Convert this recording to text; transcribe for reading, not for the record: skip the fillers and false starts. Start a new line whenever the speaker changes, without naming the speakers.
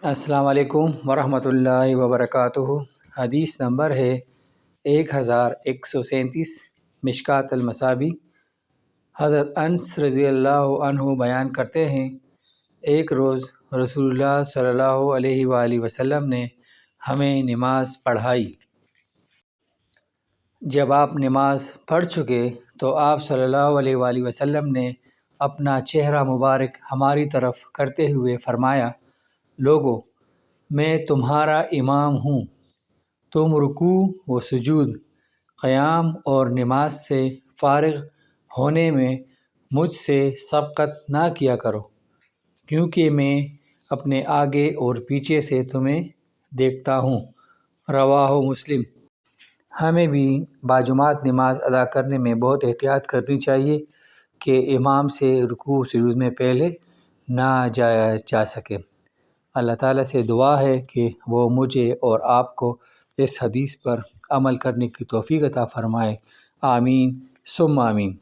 السلام علیکم ورحمۃ اللہ وبرکاتہ۔ حدیث نمبر ہے 1137، مشکوٰۃ المصابیح۔ حضرت انس رضی اللہ عنہ بیان کرتے ہیں، ایک روز رسول اللہ صلی اللہ علیہ وآلہ وسلم نے ہمیں نماز پڑھائی۔ جب آپ نماز پڑھ چکے تو آپ صلی اللہ علیہ وآلہ وسلم نے اپنا چہرہ مبارک ہماری طرف کرتے ہوئے فرمایا، لوگو، میں تمہارا امام ہوں، تم رکوع و سجود، قیام اور نماز سے فارغ ہونے میں مجھ سے سبقت نہ کیا کرو، کیونکہ میں اپنے آگے اور پیچھے سے تمہیں دیکھتا ہوں۔ رواہ مسلم۔ ہمیں بھی باجماعت نماز ادا کرنے میں بہت احتیاط کرنی چاہیے کہ امام سے رکوع و سجود میں پہلے نہ جایا جا سکے۔ اللہ تعالیٰ سے دعا ہے کہ وہ مجھے اور آپ کو اس حدیث پر عمل کرنے کی توفیق عطا فرمائے۔ آمین ثم آمین۔